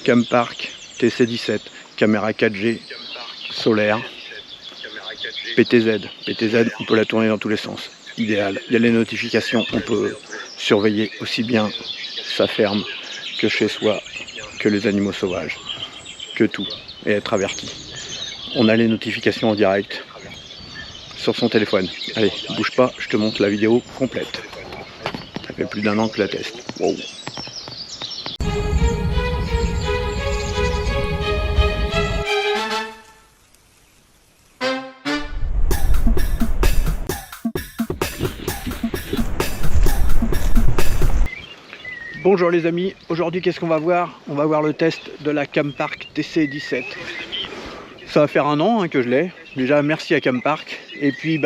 Campark TC17, caméra 4G, solaire, PTZ. PTZ, on peut la tourner dans tous les sens. Idéal. Il y a les notifications, on peut surveiller aussi bien sa ferme que chez soi, que les animaux sauvages, que tout, et être averti. On a les notifications en direct sur son téléphone. Allez, bouge pas, je te montre la vidéo complète. Ça fait plus d'1 an que je la teste. Wow. Bonjour les amis, aujourd'hui qu'est-ce qu'on va voir? On va voir le test de la Campark TC17. Ça va faire 1 an que je l'ai. Déjà merci à Campark. Et puis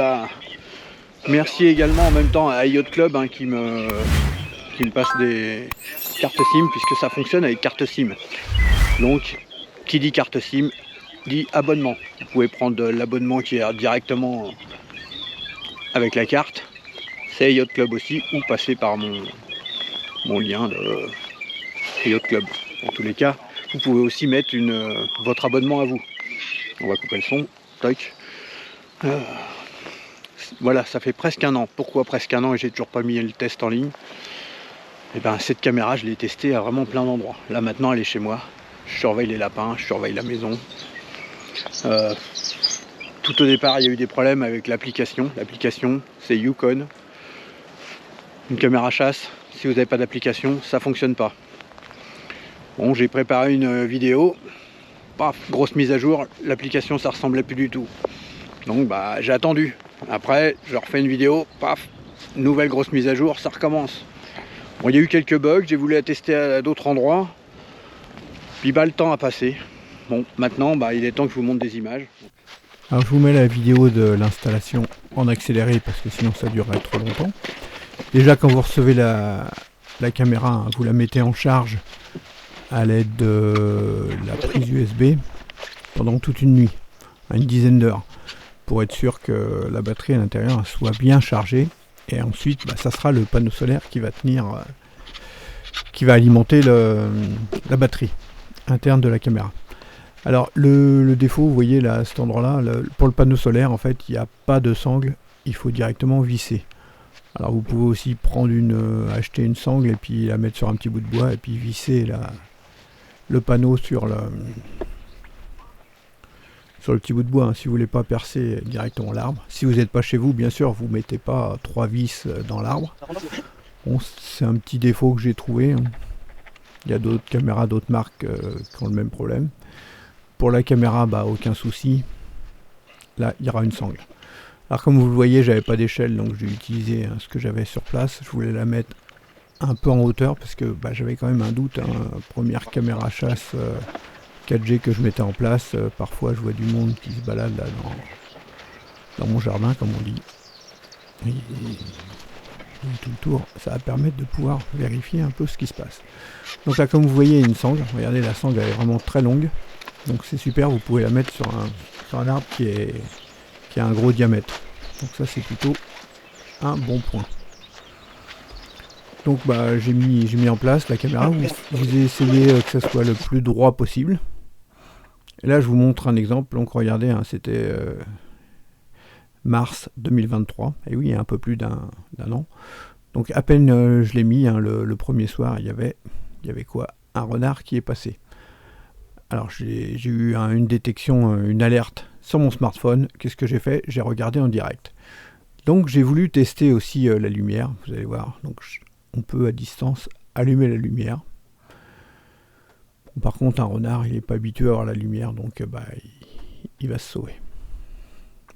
merci également en même temps à Yacht Club qui me passe des cartes SIM, puisque ça fonctionne avec carte SIM. Donc qui dit carte SIM dit abonnement. Vous pouvez prendre l'abonnement qui est directement avec la carte. C'est Yacht Club aussi, ou passer par mon lien de Yacht Club. En tous les cas, vous pouvez aussi mettre votre abonnement à vous. On va couper le son. Toc. Voilà, ça fait presque 1 an. Pourquoi presque 1 an et j'ai toujours pas mis le test en ligne? Et ben cette caméra, je l'ai testée à vraiment plein d'endroits. Là maintenant, elle est chez moi. Je surveille les lapins, je surveille la maison. Tout au départ, il y a eu des problèmes avec l'application. L'application, c'est Yukon. Une caméra chasse. Si vous n'avez pas d'application, ça fonctionne pas. Bon, j'ai préparé une vidéo. Paf, grosse mise à jour. L'application, ça ressemblait plus du tout. Donc, j'ai attendu. Après, je refais une vidéo. Paf, nouvelle grosse mise à jour. Ça recommence. Bon, il y a eu quelques bugs. J'ai voulu la tester à d'autres endroits. Puis, le temps a passé. Bon, maintenant, il est temps que je vous montre des images. Alors, je vous mets la vidéo de l'installation en accéléré parce que sinon, ça durerait trop longtemps. Déjà, quand vous recevez la caméra, vous la mettez en charge à l'aide de la prise USB pendant toute une nuit, une dizaine d'heures, pour être sûr que la batterie à l'intérieur soit bien chargée. Et ensuite, ça sera le panneau solaire qui va alimenter la batterie interne de la caméra. Alors, le défaut, vous voyez là, à cet endroit-là, pour le panneau solaire, en fait, il n'y a pas de sangle, il faut directement visser. Alors vous pouvez aussi prendre acheter une sangle et puis la mettre sur un petit bout de bois et puis visser le panneau sur le petit bout de bois, si vous voulez pas percer directement l'arbre. Si vous n'êtes pas chez vous, bien sûr, vous mettez pas 3 vis dans l'arbre. Bon, c'est un petit défaut que j'ai trouvé. Il y a d'autres caméras, d'autres marques qui ont le même problème. Pour la caméra, aucun souci. Là, il y aura une sangle. Alors comme vous le voyez, j'avais pas d'échelle, donc j'ai utilisé ce que j'avais sur place. Je voulais la mettre un peu en hauteur parce que j'avais quand même un doute. Première caméra chasse 4G que je mettais en place. Parfois je vois du monde qui se balade là dans mon jardin, comme on dit. Et tout le tour, ça va permettre de pouvoir vérifier un peu ce qui se passe. Donc là, comme vous voyez, il y a une sangle. Regardez, la sangle elle est vraiment très longue. Donc c'est super, vous pouvez la mettre sur un arbre qui a un gros diamètre. Donc ça c'est plutôt un bon point. Donc j'ai mis en place la caméra. Vous essayez que ça soit le plus droit possible. Et là je vous montre un exemple. Donc regardez, c'était mars 2023. Et oui, il y a un peu plus d'un an. Donc à peine je l'ai mis, le premier soir, il y avait quoi? Un renard qui est passé. Alors j'ai eu une détection, une alerte sur mon smartphone. Qu'est-ce que j'ai fait? J'ai regardé en direct. Donc j'ai voulu tester aussi la lumière, vous allez voir. Donc on peut à distance allumer la lumière. Bon, par contre un renard il n'est pas habitué à voir la lumière, donc il va se sauver.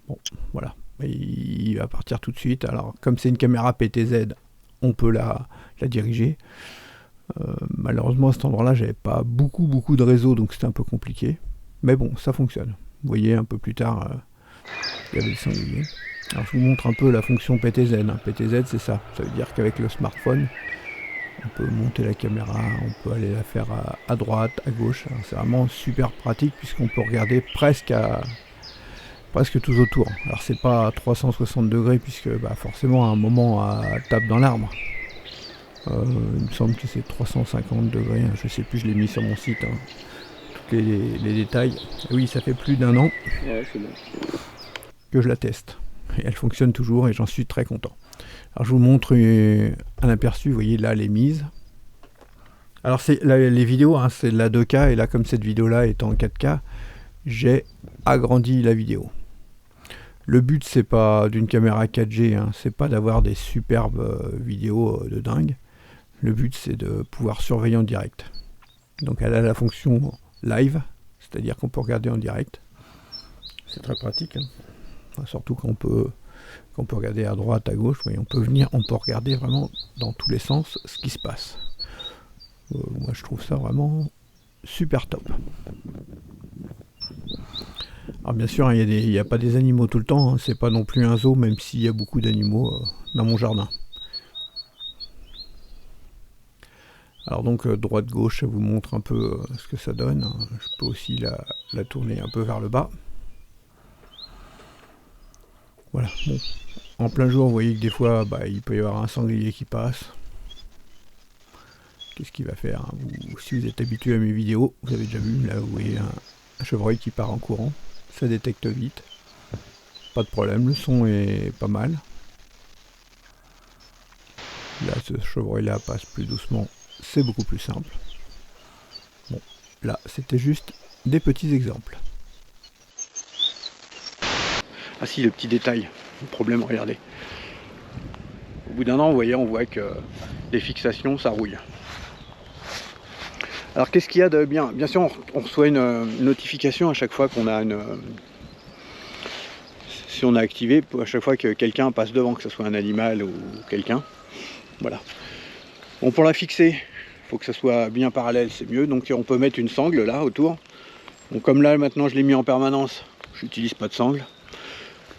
Bon voilà, il va partir tout de suite. Alors comme c'est une caméra PTZ, on peut la diriger. Malheureusement à cet endroit là j'avais pas beaucoup de réseau, donc c'était un peu compliqué, mais bon ça fonctionne. Vous voyez un peu plus tard il y avait le sanglier. Alors je vous montre un peu la fonction PTZ. PTZ c'est ça veut dire qu'avec le smartphone on peut monter la caméra, on peut aller la faire à droite, à gauche. C'est vraiment super pratique puisqu'on peut regarder presque tout autour. Alors c'est pas à 360 degrés puisque forcément à un moment elle tape dans l'arbre. Il me semble que c'est 350 degrés, hein, je sais plus, je l'ai mis sur mon site, hein, tous les détails. Et oui, ça fait plus d'1 an que je la teste. Et elle fonctionne toujours et j'en suis très content. Alors je vous montre un aperçu, vous voyez là les mises. Alors les vidéos, hein, c'est de la 2K, et là comme cette vidéo-là est en 4K, j'ai agrandi la vidéo. Le but c'est pas d'une caméra 4G, hein, c'est pas d'avoir des superbes vidéos de dingue. Le but c'est de pouvoir surveiller en direct. Donc elle a la fonction live, c'est-à-dire qu'on peut regarder en direct. C'est très pratique, hein. Enfin, surtout qu'on peut regarder à droite, à gauche, oui, on peut regarder vraiment dans tous les sens ce qui se passe. Moi je trouve ça vraiment super top. Alors bien sûr, il n'y a pas des animaux tout le temps, hein, c'est pas non plus un zoo, même s'il y a beaucoup d'animaux dans mon jardin. Alors donc droite-gauche, ça vous montre un peu ce que ça donne. Je peux aussi la tourner un peu vers le bas. Voilà, bon. En plein jour, vous voyez que des fois, il peut y avoir un sanglier qui passe. Qu'est-ce qu'il va faire, hein, si vous êtes habitué à mes vidéos, vous avez déjà vu, là vous voyez un chevreuil qui part en courant. Ça détecte vite. Pas de problème, le son est pas mal. Là, ce chevreuil-là passe plus doucement. C'est beaucoup plus simple. Bon, là, c'était juste des petits exemples. Ah si, le petit détail, le problème, regardez. Au bout d'un an, vous voyez, on voit que les fixations, ça rouille. Alors qu'est-ce qu'il y a de bien? Bien sûr, on reçoit une notification à chaque fois qu'on a si on a activé, à chaque fois que quelqu'un passe devant, que ce soit un animal ou quelqu'un. Voilà. Bon, pour la fixer, il faut que ça soit bien parallèle, c'est mieux. Donc on peut mettre une sangle là autour. Bon, comme là maintenant je l'ai mis en permanence, j'utilise pas de sangle.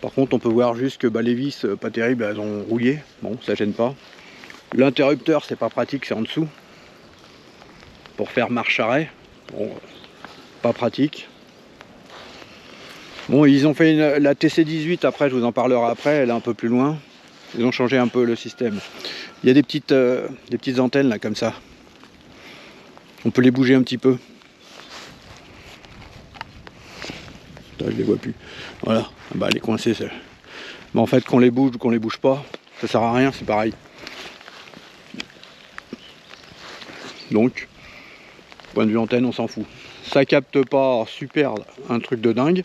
Par contre, on peut voir juste que les vis, pas terribles, elles ont rouillé. Bon, ça gêne pas. L'interrupteur, c'est pas pratique, c'est en dessous. Pour faire marche-arrêt. Bon, pas pratique. Bon, ils ont fait la TC18, après, je vous en parlerai après, elle est un peu plus loin. Ils ont changé un peu le système. Il y a des petites antennes là, comme ça. On peut les bouger un petit peu. Putain, je les vois plus. Voilà, elle est coincée celle. Mais en fait, qu'on les bouge ou qu'on les bouge pas, ça sert à rien, c'est pareil. Donc, point de vue antenne, on s'en fout. Ça capte pas super un truc de dingue,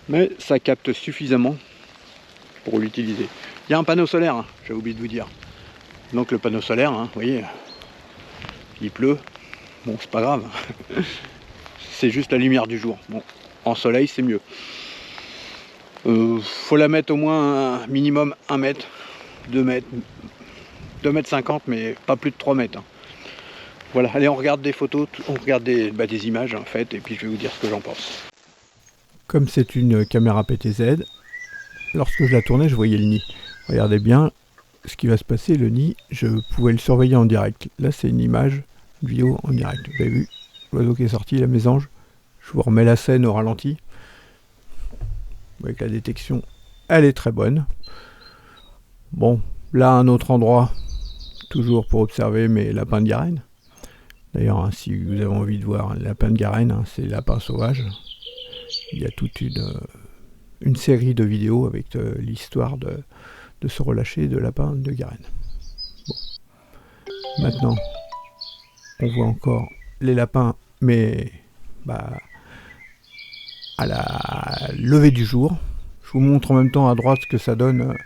mais ça capte suffisamment pour l'utiliser. Il y a un panneau solaire, hein, j'ai oublié de vous dire. Donc le panneau solaire, hein, vous voyez, il pleut. Bon, c'est pas grave. C'est juste la lumière du jour. Bon, en soleil, c'est mieux. Faut la mettre au moins un minimum 1 mètre, 2 mètres, 2 mètres 50, mais pas plus de 3 mètres. Hein. Voilà, allez, on regarde des photos, on regarde des images en fait, et puis je vais vous dire ce que j'en pense. Comme c'est une caméra PTZ, lorsque je la tournais, je voyais le nid. Regardez bien ce qui va se passer, le nid, je pouvais le surveiller en direct. Là, c'est une image, une vidéo en direct. Vous avez vu l'oiseau qui est sorti, la mésange. Je vous remets la scène au ralenti. Vous voyez que la détection, elle est très bonne. Bon, là, un autre endroit, toujours pour observer mes lapins de Garenne. D'ailleurs, hein, si vous avez envie de voir les lapins de Garenne, hein, c'est les lapins sauvages. Il y a toute une série de vidéos avec l'histoire de se relâcher de lapins de Garenne. Bon. Maintenant, on voit encore les lapins, mais à la levée du jour. Je vous montre en même temps à droite ce que ça donne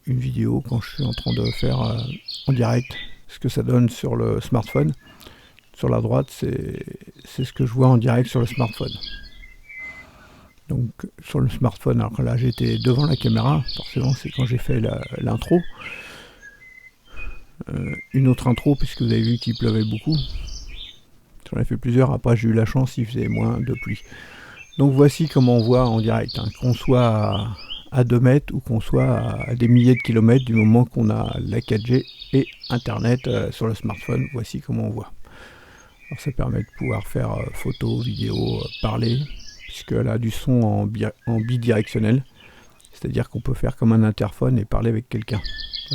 une vidéo quand je suis en train de faire en direct ce que ça donne sur le smartphone. Sur la droite, c'est ce que je vois en direct sur le smartphone. Donc sur le smartphone, alors là j'étais devant la caméra, forcément c'est quand j'ai fait l'intro. Une autre intro, puisque vous avez vu qu'il pleuvait beaucoup. J'en ai fait plusieurs, après j'ai eu la chance, il faisait moins de pluie. Donc voici comment on voit en direct, hein, qu'on soit à 2 mètres ou qu'on soit à des milliers de kilomètres, du moment qu'on a la 4G et Internet sur le smartphone, voici comment on voit. Alors ça permet de pouvoir faire photos, vidéos, parler, puisqu'elle a du son en bidirectionnel, c'est-à-dire qu'on peut faire comme un interphone et parler avec quelqu'un.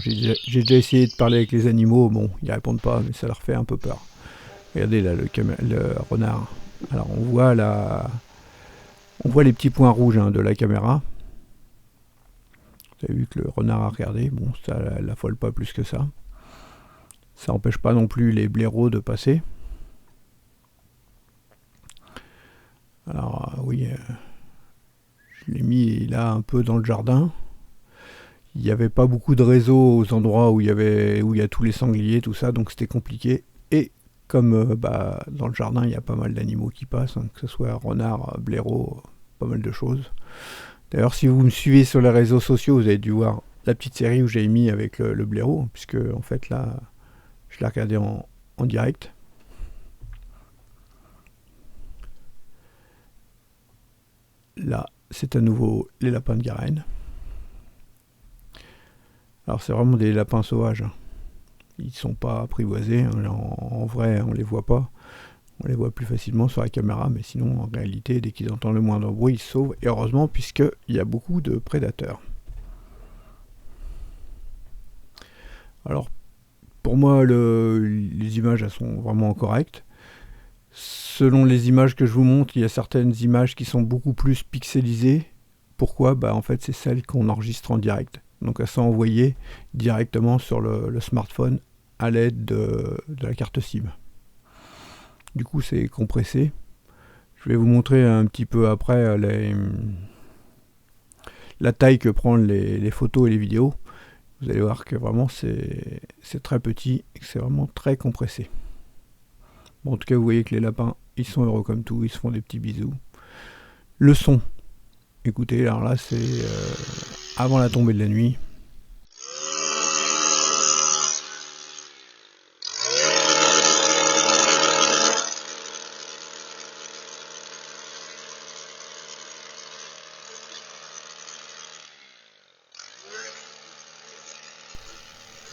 J'ai déjà essayé de parler avec les animaux, bon, ils répondent pas, mais ça leur fait un peu peur. Regardez là, le renard. Alors on voit les petits points rouges de la caméra. Vous avez vu que le renard a regardé, bon, ça l'affole pas plus que ça. Ça n'empêche pas non plus les blaireaux de passer. Alors oui, je l'ai mis là un peu dans le jardin. Il n'y avait pas beaucoup de réseaux aux endroits où il y a tous les sangliers, tout ça, donc c'était compliqué. Et comme dans le jardin, il y a pas mal d'animaux qui passent, que ce soit renard, blaireau, pas mal de choses. D'ailleurs, si vous me suivez sur les réseaux sociaux, vous avez dû voir la petite série où j'ai mis avec le blaireau, puisque en fait là, je l'ai regardé en direct. Là, c'est à nouveau les lapins de Garenne. Alors c'est vraiment des lapins sauvages. Ils ne sont pas apprivoisés. En vrai, on ne les voit pas. On les voit plus facilement sur la caméra, mais sinon, en réalité, dès qu'ils entendent le moindre bruit, ils se sauvent. Et heureusement, puisqu'il y a beaucoup de prédateurs. Alors, pour moi, les images, elles sont vraiment correctes. Selon les images que je vous montre, il y a certaines images qui sont beaucoup plus pixelisées. Pourquoi ? En fait, c'est celles qu'on enregistre en direct. Donc, elles sont envoyées directement sur le smartphone à l'aide de la carte SIM. Du coup, c'est compressé. Je vais vous montrer un petit peu après la taille que prennent les photos et les vidéos. Vous allez voir que vraiment, c'est très petit et que c'est vraiment très compressé. Bon, en tout cas, vous voyez que les lapins, ils sont heureux comme tout. Ils se font des petits bisous. Le son. Écoutez, alors là, c'est avant la tombée de la nuit.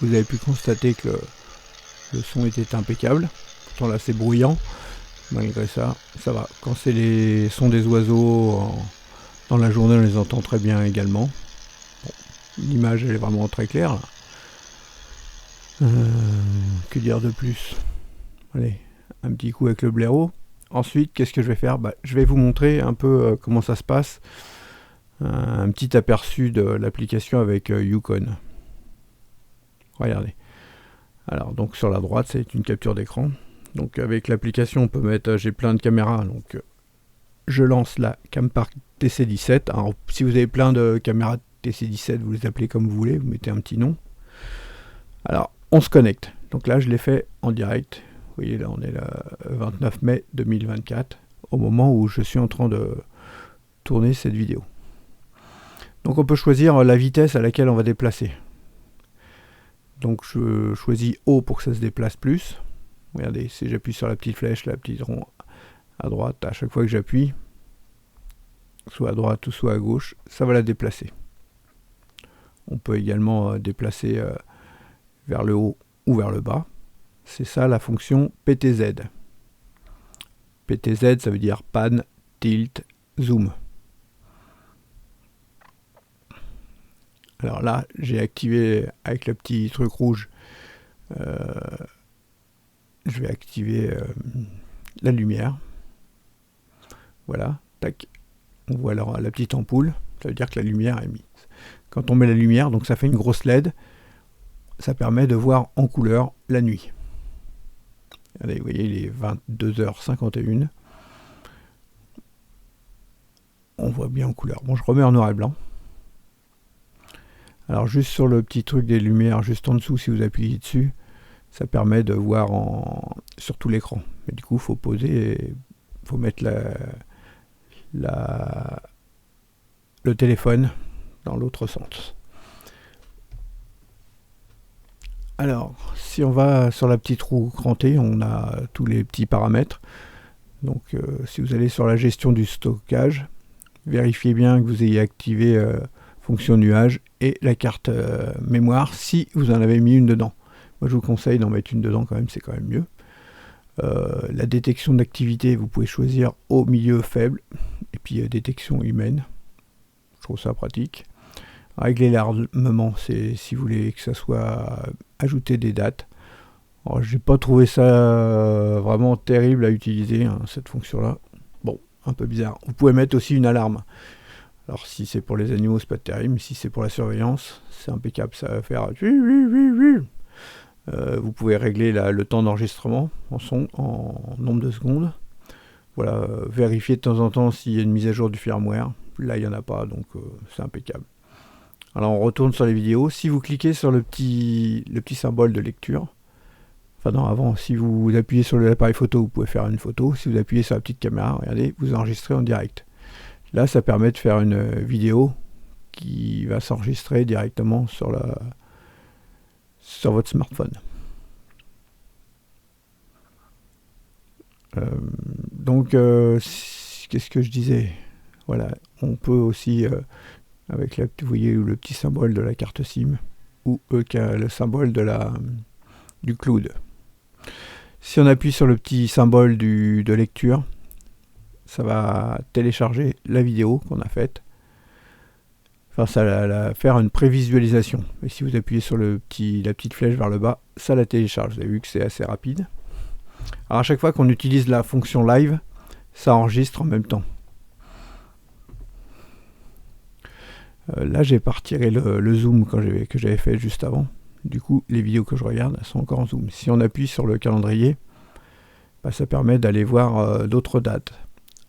Vous avez pu constater que le son était impeccable. Pourtant là, c'est bruyant. Malgré ça, ça va. Quand c'est les sons des oiseaux dans la journée, on les entend très bien également. Bon, l'image, elle est vraiment très claire. Que dire de plus ? Allez, un petit coup avec le blaireau. Ensuite, qu'est-ce que je vais faire ? Je vais vous montrer un peu comment ça se passe. Un petit aperçu de l'application avec Yukon. Regardez. Alors, donc sur la droite, c'est une capture d'écran. Donc avec l'application, on peut mettre, j'ai plein de caméras, donc je lance la Campark TC17. Alors si vous avez plein de caméras TC17, vous les appelez comme vous voulez, vous mettez un petit nom. Alors on se connecte. Donc là je l'ai fait en direct. Vous voyez là on est le 29 mai 2024, au moment où je suis en train de tourner cette vidéo. Donc on peut choisir la vitesse à laquelle on va déplacer. Donc je choisis haut pour que ça se déplace plus. Regardez, si j'appuie sur la petite flèche, la petite rond à droite, à chaque fois que j'appuie, soit à droite ou soit à gauche, ça va la déplacer. On peut également déplacer vers le haut ou vers le bas. C'est ça la fonction PTZ. PTZ, ça veut dire pan, tilt, zoom. Alors là, j'ai activé avec le petit truc rouge, je vais activer la lumière. Voilà, tac. On voit alors la petite ampoule, ça veut dire que la lumière est mise. Quand on met la lumière, donc ça fait une grosse LED, ça permet de voir en couleur la nuit. Regardez, vous voyez, il est 22h51. On voit bien en couleur. Bon, je remets en noir et blanc. Alors juste sur le petit truc des lumières, juste en dessous, si vous appuyez dessus, ça permet de voir sur tout l'écran. Mais du coup, il faut poser, il faut mettre le téléphone dans l'autre sens. Alors, si on va sur la petite roue crantée, on a tous les petits paramètres. Donc, si vous allez sur la gestion du stockage, vérifiez bien que vous ayez activé fonction nuage et la carte mémoire si vous en avez mis une dedans. Moi, je vous conseille d'en mettre une dedans quand même, c'est quand même mieux. La détection d'activité, vous pouvez choisir haut, milieu, faible, et puis détection humaine. Je trouve ça pratique. Régler l'armement, c'est si vous voulez que ça soit ajouter des dates. Alors, j'ai pas trouvé ça vraiment terrible à utiliser, hein, cette fonction-là. Bon, un peu bizarre. Vous pouvez mettre aussi une alarme. Alors si c'est pour les animaux, c'est pas terrible, mais si c'est pour la surveillance, c'est impeccable. Ça va faire... vous pouvez régler le temps d'enregistrement en nombre de secondes. Voilà, vérifier de temps en temps s'il y a une mise à jour du firmware. Là, il n'y en a pas, donc c'est impeccable. Alors on retourne sur les vidéos. Si vous cliquez sur le petit symbole de lecture, enfin non, avant, si vous appuyez sur l'appareil photo, vous pouvez faire une photo. Si vous appuyez sur la petite caméra, regardez, vous enregistrez en direct. Là, ça permet de faire une vidéo qui va s'enregistrer directement sur votre smartphone. Donc, qu'est-ce que je disais? Voilà, on peut aussi, avec vous voyez le petit symbole de la carte SIM, ou le symbole du cloud. Si on appuie sur le petit symbole de lecture, ça va télécharger la vidéo qu'on a faite. Enfin, ça va faire une prévisualisation. Et si vous appuyez sur la petite flèche vers le bas, ça la télécharge. Vous avez vu que c'est assez rapide. Alors à chaque fois qu'on utilise la fonction live, ça enregistre en même temps. Là, j'ai pas retiré le zoom que j'avais fait juste avant. Du coup, les vidéos que je regarde, elles sont encore en zoom. Si on appuie sur le calendrier, bah, ça permet d'aller voir d'autres dates.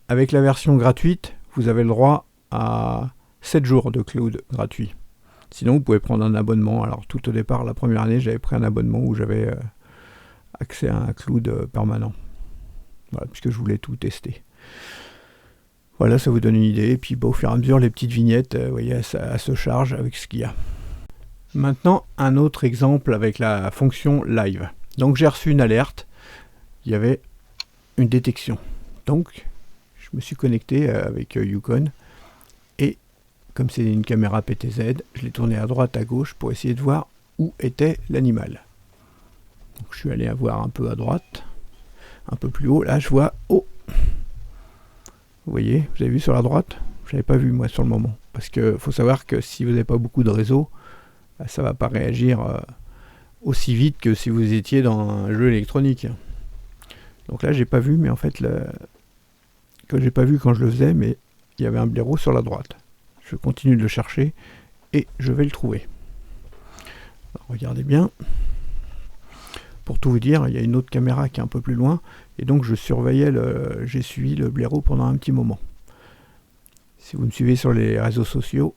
Avec la version gratuite, vous avez le droit à 7 jours de cloud gratuit. Sinon, vous pouvez prendre un abonnement. Alors, tout au départ, la première année, j'avais pris un abonnement où j'avais accès à un cloud permanent. Voilà, puisque je voulais tout tester. Voilà, ça vous donne une idée. Et puis, au fur et à mesure, les petites vignettes, vous voyez, elles se chargent avec ce qu'il y a. Maintenant, un autre exemple avec la fonction live. Donc, j'ai reçu une alerte. Il y avait une détection. Donc, je me suis connecté avec Yukon. Et comme c'est une caméra PTZ, je l'ai tourné à droite, à gauche pour essayer de voir où était l'animal. Donc, je suis allé voir un peu à droite, un peu plus haut. Là, je vois... Oh, vous voyez, vous avez vu sur la droite? Je n'avais pas vu, moi, sur le moment. Parce qu'il faut savoir que si vous n'avez pas beaucoup de réseau, bah, ça ne va pas réagir aussi vite que si vous étiez dans un jeu électronique. Donc là, j'ai pas vu, mais en fait, que j'ai pas vu quand je le faisais, mais il y avait un blaireau sur la droite. Je continue de le chercher et je vais le trouver. Alors, regardez bien. Pour tout vous dire, il y a une autre caméra qui est un peu plus loin, et donc j'ai suivi le blaireau pendant un petit moment. Si vous me suivez sur les réseaux sociaux,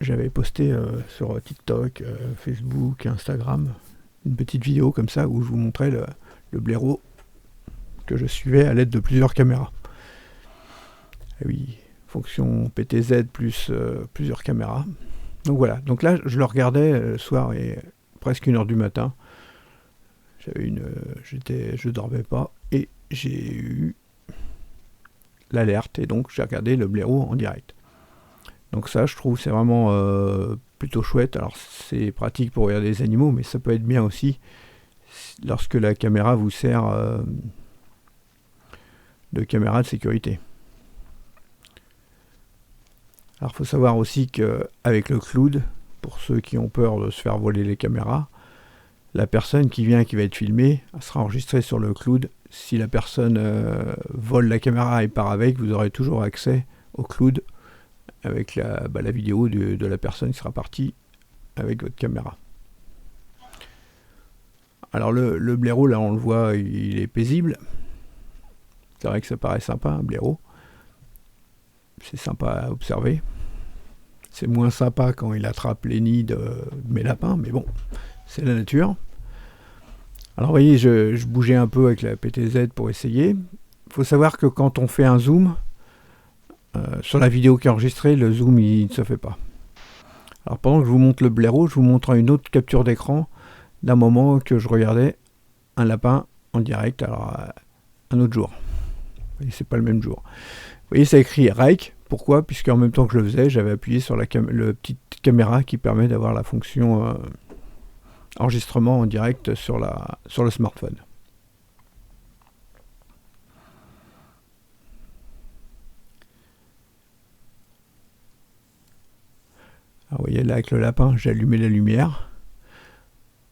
j'avais posté sur TikTok, Facebook, Instagram, une petite vidéo comme ça où je vous montrais le blaireau que je suivais à l'aide de plusieurs caméras. Et oui, fonction PTZ plus plusieurs caméras. Donc voilà, donc là je le regardais le soir et presque 1h du matin. Je dormais pas et j'ai eu l'alerte et donc j'ai regardé le blaireau en direct. Donc ça, je trouve, c'est vraiment plutôt chouette. Alors c'est pratique pour regarder les animaux, mais ça peut être bien aussi lorsque la caméra vous sert de caméra de sécurité. Alors il faut savoir aussi qu'avec le cloud, pour ceux qui ont peur de se faire voler les caméras, la personne qui va être filmée sera enregistrée sur le cloud. Si la personne vole la caméra et part avec, vous aurez toujours accès au cloud avec la vidéo de la personne qui sera partie avec votre caméra. Alors le blaireau, là on le voit, il est paisible. C'est vrai que ça paraît sympa, un blaireau. C'est sympa à observer. C'est moins sympa quand il attrape les nids de mes lapins, mais bon, c'est la nature. Alors vous voyez, je bougeais un peu avec la PTZ pour essayer. Il faut savoir que quand on fait un zoom, sur la vidéo qui est enregistrée, le zoom il ne se fait pas. Alors pendant que je vous montre le blaireau, je vous montre une autre capture d'écran d'un moment que je regardais un lapin en direct, alors un autre jour. Vous voyez, c'est pas le même jour. Vous voyez, ça écrit Rike. Pourquoi? Puisqu'en même temps que je le faisais, j'avais appuyé sur la petite caméra qui permet d'avoir la fonction enregistrement en direct sur le smartphone. Alors Alors, vous voyez là avec le lapin, j'ai allumé la lumière.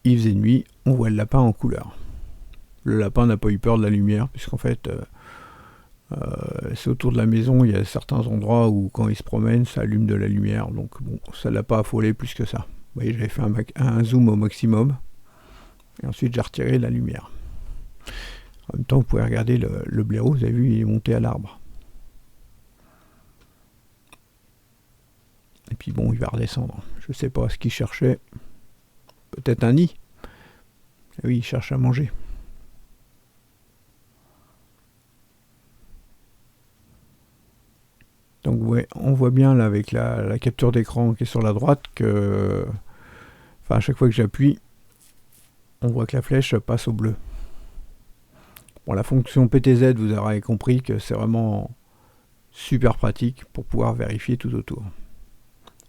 Il faisait nuit, on voit le lapin en couleur. Le lapin n'a pas eu peur de la lumière, puisqu'en fait, c'est autour de la maison, il y a certains endroits où quand il se promène, ça allume de la lumière. Donc bon, ça ne l'a pas affolé plus que ça. Vous voyez, j'avais fait un zoom au maximum. Et ensuite, j'ai retiré la lumière. En même temps, vous pouvez regarder le blaireau, vous avez vu, il est monté à l'arbre. Et puis bon, il va redescendre. Je ne sais pas ce qu'il cherchait. Peut-être un nid. Et oui, il cherche à manger. Donc ouais, on voit bien là avec la capture d'écran qui est sur la droite que, enfin à chaque fois que j'appuie, on voit que la flèche passe au bleu. Bon, la fonction PTZ, vous aurez compris que c'est vraiment super pratique pour pouvoir vérifier tout autour.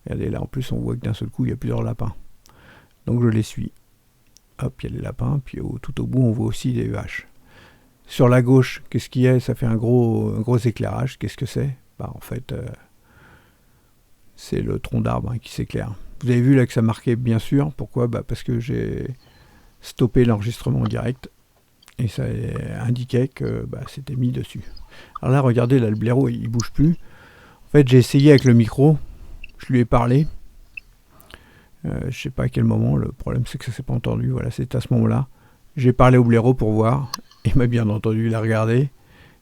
Regardez là, en plus on voit que d'un seul coup il y a plusieurs lapins. Donc je les suis. Hop, il y a les lapins, puis tout au bout on voit aussi des vaches. Sur la gauche, qu'est-ce qu'il y a? Ça fait un gros éclairage. Qu'est-ce que c'est? Bah, en fait, c'est le tronc d'arbre qui s'éclaire. Vous avez vu là que ça marquait bien sûr. Pourquoi? Bah, parce que j'ai stoppé l'enregistrement en direct et ça indiquait que c'était mis dessus. Alors là, regardez, là, le blaireau, il bouge plus. En fait, j'ai essayé avec le micro. Je lui ai parlé. Je sais pas à quel moment. Le problème, c'est que ça s'est pas entendu. Voilà, c'est à ce moment-là. J'ai parlé au blaireau pour voir. Il m'a bien entendu, il a regardé.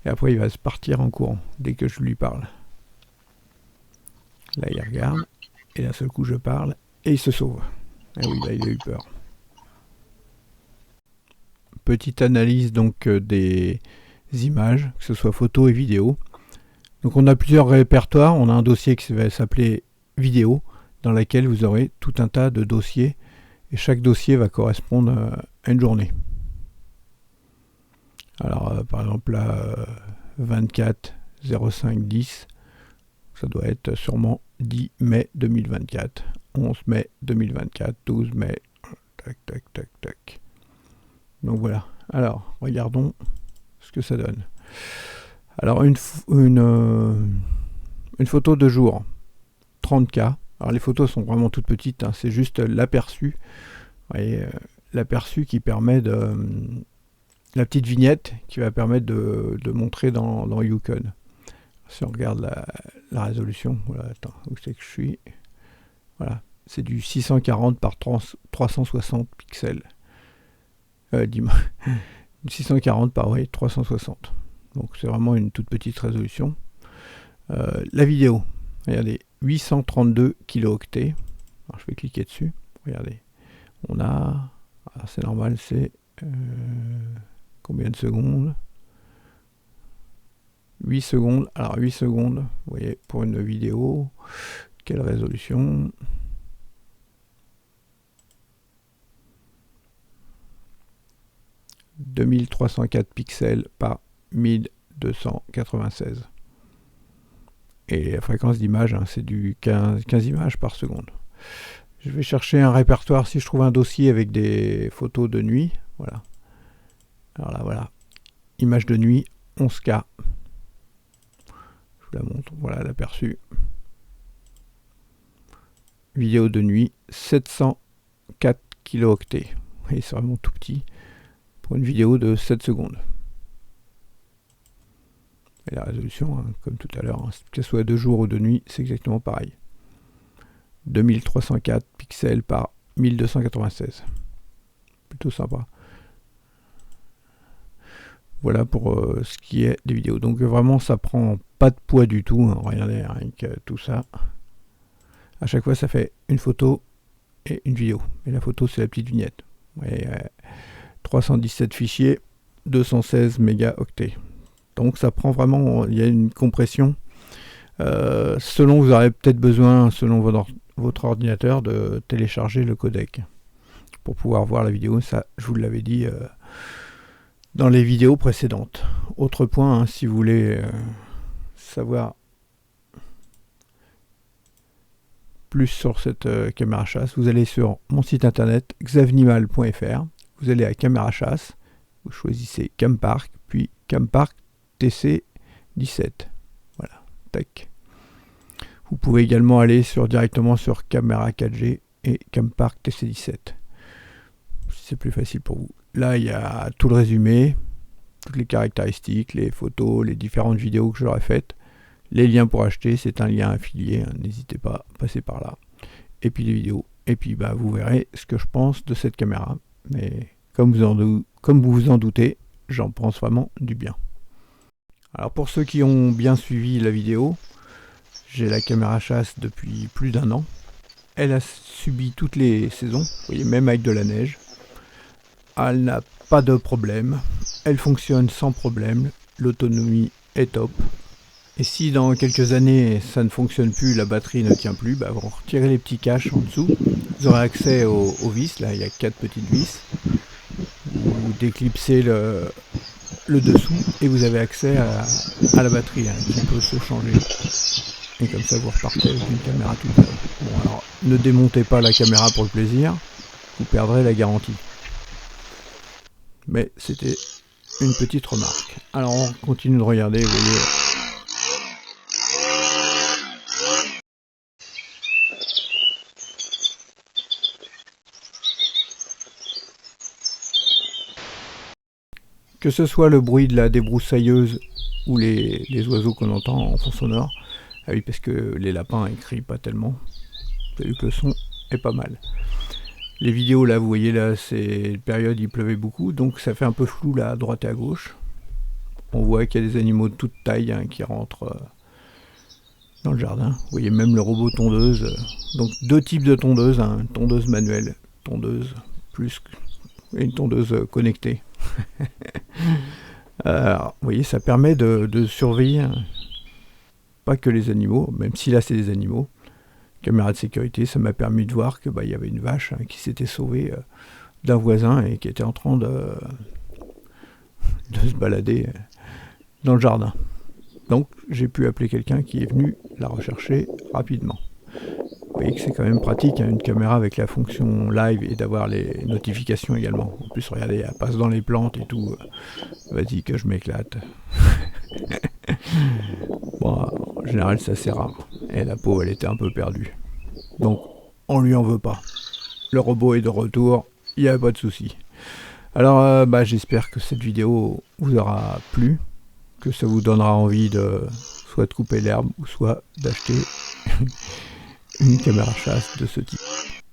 Et après, il va se partir en courant dès que je lui parle. Là, il regarde. Et d'un seul coup, je parle. Et il se sauve. Et oui, là, il a eu peur. Petite analyse donc des images, que ce soit photo et vidéo. Donc, on a plusieurs répertoires. On a un dossier qui va s'appeler vidéo, dans lequel vous aurez tout un tas de dossiers. Et chaque dossier va correspondre à une journée. Alors, par exemple, là, 24 05 10, ça doit être sûrement 10 mai 2024, 11 mai 2024, 12 mai, tac, tac, tac, tac. Donc voilà. Alors, regardons ce que ça donne. Alors, une photo de jour, 30K. Alors, les photos sont vraiment toutes petites, hein, c'est juste l'aperçu. Vous voyez, l'aperçu qui permet de... la petite vignette qui va permettre de montrer dans Yukon. Si on regarde la résolution, voilà, attends, où c'est que je suis? Voilà, c'est du 640 par 360 pixels. 640 par 360. Donc c'est vraiment une toute petite résolution. La vidéo, regardez, 832 kilooctets. Alors je vais cliquer dessus. Regardez, on a, c'est normal, c'est combien de secondes? 8 secondes. Alors 8 secondes, vous voyez, pour une vidéo, quelle résolution? « 2304 pixels par 1296. » Et la fréquence d'image, hein, c'est du 15 images par seconde. Je vais chercher un répertoire, si je trouve un dossier avec des photos de nuit, voilà. Alors là, voilà. Image de nuit, 11K. Je vous la montre, voilà l'aperçu. Vidéo de nuit, 704 kilooctets. Vous voyez, c'est vraiment tout petit pour une vidéo de 7 secondes. Et la résolution, hein, comme tout à l'heure, hein, que ce soit de jour ou de nuit, c'est exactement pareil. 2304 pixels par 1296. Plutôt sympa. Voilà pour ce qui est des vidéos. Donc vraiment, ça prend pas de poids du tout. Hein. Regardez, rien que tout ça. À chaque fois, ça fait une photo et une vidéo. Et la photo, c'est la petite vignette. Et, 317 fichiers, 216 mégaoctets. Donc ça prend vraiment, il y a une compression. Selon, vous aurez peut-être besoin, selon votre ordinateur, de télécharger le codec pour pouvoir voir la vidéo. Ça, je vous l'avais dit dans les vidéos précédentes. Autre point, hein, si vous voulez savoir plus sur cette caméra chasse, vous allez sur mon site internet xavnimal.fr, vous allez à caméra chasse, vous choisissez Campark, puis Campark TC17. Voilà, tac. Vous pouvez également aller directement sur Caméra 4G et Campark TC17. Si c'est plus facile pour vous. Là, il y a tout le résumé, toutes les caractéristiques, les photos, les différentes vidéos que j'aurais faites. Les liens pour acheter, c'est un lien affilié, hein, n'hésitez pas à passer par là. Et puis les vidéos. Et puis vous verrez ce que je pense de cette caméra. Mais comme vous vous en doutez, j'en pense vraiment du bien. Alors pour ceux qui ont bien suivi la vidéo, j'ai la caméra chasse depuis plus d'1 an. Elle a subi toutes les saisons, vous voyez, même avec de la neige. Elle n'a pas de problème. Elle fonctionne sans problème. L'autonomie est top. Et si dans quelques années ça ne fonctionne plus, la batterie ne tient plus, vous retirez les petits caches en dessous. Vous aurez accès aux vis, là il y a 4 petites vis. Vous déclipsez le dessous et vous avez accès à la batterie, hein, qui peut se changer. Et comme ça vous repartez avec une caméra toute neuve. Bon alors ne démontez pas la caméra pour le plaisir, vous perdrez la garantie. Mais c'était une petite remarque. Alors on continue de regarder, vous voyez. Que ce soit le bruit de la débroussailleuse ou les oiseaux qu'on entend en fond sonore. Ah oui, parce que les lapins ils crient pas tellement. Vous avez vu que le son est pas mal. Les vidéos là, vous voyez là, c'est une période il pleuvait beaucoup, donc ça fait un peu flou là à droite et à gauche. On voit qu'il y a des animaux de toute taille, hein, qui rentrent dans le jardin. Vous voyez même le robot tondeuse. Donc 2 types de tondeuses, hein, une tondeuse manuelle, tondeuse plus et une tondeuse connectée. Alors, vous voyez, ça permet de surveiller pas que les animaux, même si là c'est des animaux. Caméra de sécurité, ça m'a permis de voir que il y avait une vache, hein, qui s'était sauvée d'un voisin et qui était en train de se balader dans le jardin. Donc j'ai pu appeler quelqu'un qui est venu la rechercher rapidement. Vous voyez que c'est quand même pratique, hein, une caméra avec la fonction live et d'avoir les notifications également. En plus, regardez, elle passe dans les plantes et tout. Vas-y que je m'éclate. Bon, en général, c'est assez rare. Et la peau, elle était un peu perdue. Donc, on lui en veut pas. Le robot est de retour, il n'y a pas de souci. Alors, j'espère que cette vidéo vous aura plu, que ça vous donnera envie soit de couper l'herbe, ou soit d'acheter une caméra chasse de ce type.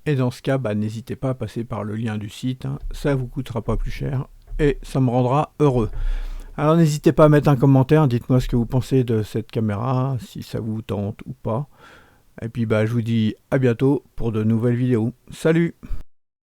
Et dans ce cas, n'hésitez pas à passer par le lien du site, hein, ça vous coûtera pas plus cher, et ça me rendra heureux. Alors n'hésitez pas à mettre un commentaire, dites-moi ce que vous pensez de cette caméra, si ça vous tente ou pas. Et puis je vous dis à bientôt pour de nouvelles vidéos. Salut!